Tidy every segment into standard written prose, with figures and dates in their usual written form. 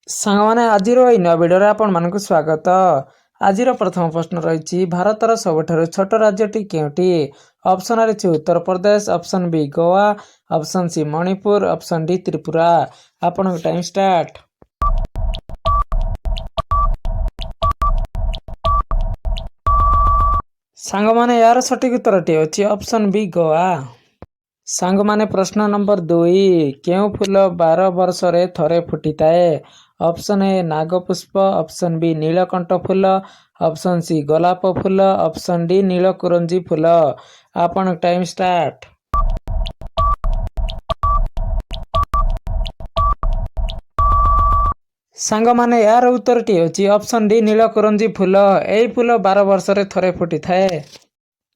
ସାଙ୍ଗମାନେ ଆଜିର ଏହି ନୂଆ ଭିଡ଼ିଓରେ ଆପଣମାନଙ୍କୁ ସ୍ୱାଗତ। ଆଜିର ପ୍ରଥମ ପ୍ରଶ୍ନ ରହିଛି, ଭାରତର ସବୁଠାରୁ ଛୋଟ ରାଜ୍ୟଟି କେଉଁଟି? ଅପସନ୍ ରହିଛି Uttar Pradesh, option B Goa, option C Manipur, option D Tripura. ଆପଣଙ୍କ ଟାଇମ୍ ଷ୍ଟାର୍ଟ। ସାଙ୍ଗମାନେ ଏହାର ସଠିକ୍ ଉତ୍ତରଟି ହେଉଛି ଅପସନ୍ ବି ଗୋଆ। ସାଙ୍ଗମାନେ ପ୍ରଶ୍ନ ନମ୍ବର 2, କେଉଁ ଫୁଲ 12 ବର୍ଷରେ ଥରେ ଫୁଟିଥାଏ? ଅପସନ୍ ଏ ନାଗପୁଷ୍ପ, ଅପସନ୍ ବି ନୀଳକଣ୍ଠ ଫୁଲ, ଅପସନ୍ ସି ଗୋଲାପ ଫୁଲ, ଅପସନ୍ ଡି ନୀଳକୁରଞ୍ଜି ଫୁଲ। ଆପଣଙ୍କ ଟାଇମ୍ ଷ୍ଟାର୍ଟ। ସାଙ୍ଗମାନେ ଏହାର ଉତ୍ତରଟି ହେଉଛି ଅପସନ୍ ଡି ନୀଳକୁରଞ୍ଜି ଫୁଲ। ଏହି ଫୁଲ 12 ବର୍ଷରେ ଥରେ ଫୁଟିଥାଏ।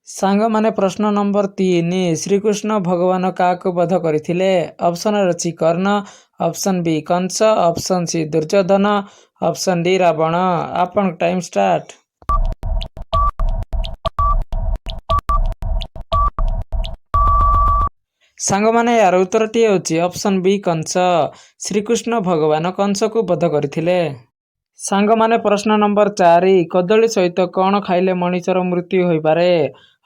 ସାଙ୍ଗମାନେ ପ୍ରଶ୍ନ ନମ୍ବର 3, ଶ୍ରୀକୃଷ୍ଣ ଭଗବାନ କାହାକୁ ବଧ କରିଥିଲେ? ଅପସନ୍ ଅଛି Karna, option B Kansa, option C Duryodhana, option D Ravana. ଆପଣଙ୍କ ଟାଇମ୍ ଷ୍ଟାର୍ଟ। ସାଙ୍ଗମାନେ ଏହାର ଉତ୍ତରଟି ହେଉଛି ଅପସନ୍ ବି କଂସ। ଶ୍ରୀକୃଷ୍ଣ ଭଗବାନ କଂସକୁ ବଧ କରିଥିଲେ। ସାଙ୍ଗମାନେ ପ୍ରଶ୍ନ ନମ୍ବର 4, କଦଳୀ ସହିତ କ'ଣ ଖାଇଲେ ମଣିଷର ମୃତ୍ୟୁ ହୋଇପାରେ?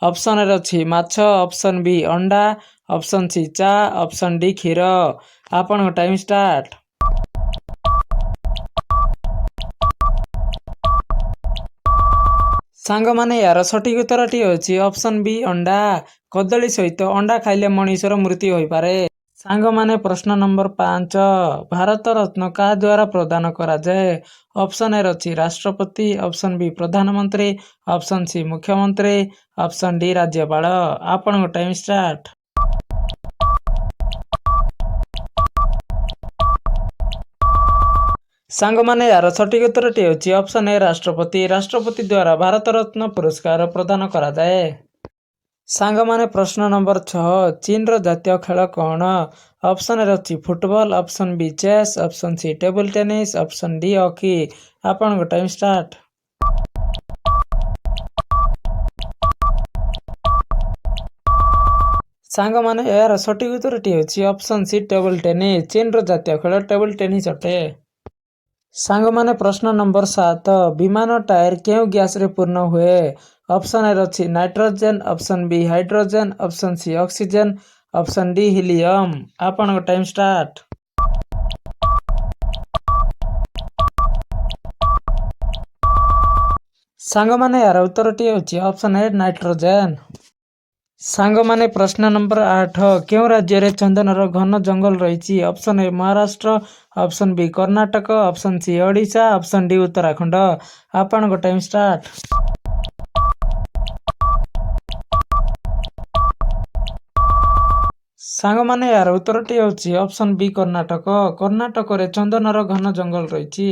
ଅପସନ୍ରେ ଅଛି ମାଛ, ଅପସନ୍ ବି ଅଣ୍ଡା, ଅପସନ୍ ସି ଚା, ଅପସନ୍ ଡି କ୍ଷୀର। ଆପଣଙ୍କ ଟାଇମ୍ ଷ୍ଟାର୍ଟ। ସାଙ୍ଗମାନେ ଏହାର ସଠିକ୍ ଉତ୍ତରଟି ହେଉଛି ଅପସନ୍ ବି ଅଣ୍ଡା। କଦଳୀ ସହିତ ଅଣ୍ଡା ଖାଇଲେ ମଣିଷର ମୃତ୍ୟୁ ହୋଇପାରେ। ସାଙ୍ଗମାନେ ପ୍ରଶ୍ନ ନମ୍ବର 5, ଭାରତ ରତ୍ନ କାହା ଦ୍ୱାରା ପ୍ରଦାନ କରାଯାଏ? ଅପସନ୍ ଏ ଅଛି ରାଷ୍ଟ୍ରପତି, ଅପସନ୍ ବି ପ୍ରଧାନମନ୍ତ୍ରୀ, ଅପସନ୍ ସି ମୁଖ୍ୟମନ୍ତ୍ରୀ, ଅପସନ୍ ଡି ରାଜ୍ୟପାଳ। ଆପଣଙ୍କ ଟାଇମ୍ ଷ୍ଟାର୍ଟ। ସାଙ୍ଗମାନେ ଏହାର ସଠିକ୍ ଉତ୍ତରଟି ହେଉଛି ଅପସନ୍ ଏ ରାଷ୍ଟ୍ରପତି। ରାଷ୍ଟ୍ରପତି ଦ୍ୱାରା ଭାରତ ରତ୍ନ ପୁରସ୍କାର ପ୍ରଦାନ କରାଯାଏ। ସାଙ୍ଗମାନେ ପ୍ରଶ୍ନ ନମ୍ବର 6, ଚୀନର ଜାତୀୟ ଖେଳ କ'ଣ? ଅପସନ୍ରେ ଅଛି football, option B chess, option C table tennis, option D hockey. ଆପଣଙ୍କ ଟାଇମ୍ ଷ୍ଟାର୍ଟ। ସାଙ୍ଗମାନେ ଏହାର ସଠିକ୍ ଉତ୍ତରଟି ହେଉଛି ଅପସନ୍ ସି ଟେବୁଲ ଟେନିସ୍। ଚୀନର ଜାତୀୟ ଖେଳ ଟେବୁଲ ଟେନିସ୍ ଅଟେ। ସାଙ୍ଗମାନେ ପ୍ରଶ୍ନ ନମ୍ବର 7, ବିମାନ ଟାୟାର କେଉଁ ଗ୍ୟାସରେ ପୂର୍ଣ୍ଣ ହୁଏ? ଅପସନ୍ରେ ଅଛି nitrogen, option B hydrogen, option C oxygen, option D helium. ଆପଣଙ୍କ ଟାଇମ୍ ଷ୍ଟାର୍ଟ। ସାଙ୍ଗମାନେ ଏହାର ଉତ୍ତରଟି ହେଉଛି ଅପସନ୍ ଏ ନାଇଟ୍ରୋଜେନ୍। ସାଙ୍ଗମାନେ ପ୍ରଶ୍ନ ନମ୍ବର 8, କେଉଁ ରାଜ୍ୟରେ ଚନ୍ଦନର ଘନ ଜଙ୍ଗଲ ରହିଛି? Option A Maharashtra, option B Karnataka, option C Odisha, option D Uttarakhand. ଆପଣଙ୍କ ଟାଇମ୍ ଷ୍ଟାର୍ଟ। ସାଙ୍ଗମାନେ ଏହାର ଉତ୍ତରଟି ହେଉଛି ଅପସନ୍ ବି କର୍ଣ୍ଣାଟକ। କର୍ଣ୍ଣାଟକରେ ଚନ୍ଦନର ଘନ ଜଙ୍ଗଲ ରହିଛି।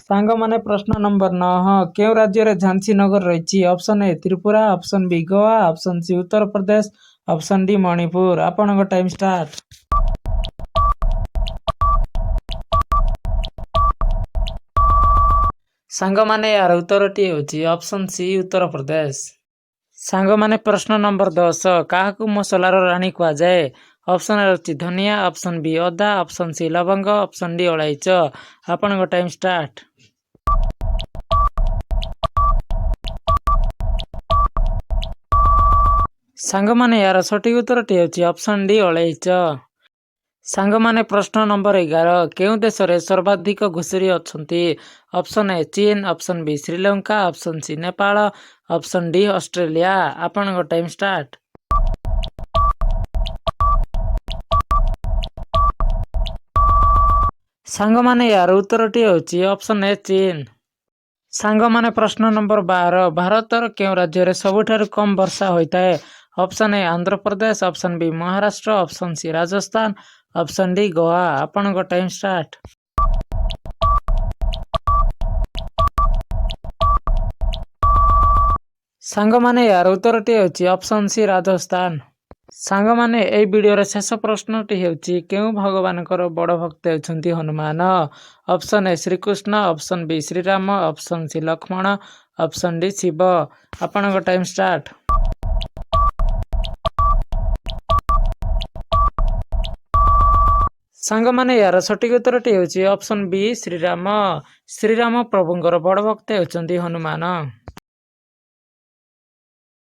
ସାଙ୍ଗମାନେ ପ୍ରଶ୍ନ ନମ୍ବର 9, କେଉଁ ରାଜ୍ୟରେ ଝାନ୍ସୀ ନଗର ରହିଛି? Option A Tripura, option B Goa, option C Uttar Pradesh, option D Manipur. ଆପଣଙ୍କ ଟାଇମ୍ ଷ୍ଟାର୍ଟ। ସାଙ୍ଗମାନେ ଏହାର ଉତ୍ତରଟି ହେଉଛି ଅପସନ୍ ସି ଉତ୍ତରପ୍ରଦେଶ। ସାଙ୍ଗମାନେ ପ୍ରଶ୍ନ ନମ୍ବର 10, କାହାକୁ ମସଲାର ରାଣୀ କୁହାଯାଏ? ଅପସନ୍ରେ ଅଛି ଧନିଆ, ଅପସନ୍ ବି ଅଦା, ଅପସନ୍ ସି ଲବଙ୍ଗ, ଅପସନ୍ ଡି ଅଳେଇଚ। ଆପଣଙ୍କ ଟାଇମ୍ ଷ୍ଟାର୍ଟ। ସାଙ୍ଗମାନେ ଏହାର ସଠିକ୍ ଉତ୍ତରଟି ହେଉଛି ଅପସନ୍ ଡି ଅଳେଇଚ। ସାଙ୍ଗମାନେ ପ୍ରଶ୍ନ ନମ୍ବର 11, କେଉଁ ଦେଶରେ ସର୍ବାଧିକ ଘୁଷୁରି ଅଛନ୍ତି? ଅପସନ୍ ଏ ଚୀନ, option B Sri Lanka, option C Nepal, option D Australia. ଆପଣଙ୍କ ଟାଇମ୍ ଷ୍ଟାର୍ଟ। ସାଙ୍ଗମାନେ ଏହାର ଉତ୍ତରଟି ହେଉଛି ଅପସନ୍ ଏ ଚୀନ। ସାଙ୍ଗମାନେ ପ୍ରଶ୍ନ ନମ୍ବର 12, ଭାରତର କେଉଁ ରାଜ୍ୟରେ ସବୁଠାରୁ କମ୍ ବର୍ଷା ହୋଇଥାଏ? Option A Andhra Pradesh, option B Maharashtra, option C Rajasthan, option D Goa. ଆପଣଙ୍କ ଟାଇମ୍ ଷ୍ଟାର୍ଟ। ସାଙ୍ଗମାନେ ଏହାର ଉତ୍ତରଟି ହେଉଛି ଅପସନ୍ ସି ରାଜସ୍ଥାନ। ସାଙ୍ଗମାନେ ଏହି ଭିଡ଼ିଓର ଶେଷ ପ୍ରଶ୍ନଟି ହେଉଛି, କେଉଁ ଭଗବାନଙ୍କର ବଡ଼ ଭକ୍ତ ହେଉଛନ୍ତି Hanuman? Option A Shri Krishna, option B Shri Ram, option C Lakshman, option D Shiva. ଆପଣଙ୍କ ଟାଇମ୍ ଷ୍ଟାର୍ଟ। ସାଙ୍ଗମାନେ ଏହାର ସଠିକ ଉତ୍ତରଟି ହେଉଛି ଅପସନ୍ ବି ଶ୍ରୀରାମ। ଶ୍ରୀରାମ ପ୍ରଭୁଙ୍କର ବଡ଼ ଭକ୍ତ ହେଉଛନ୍ତି ହନୁମାନ।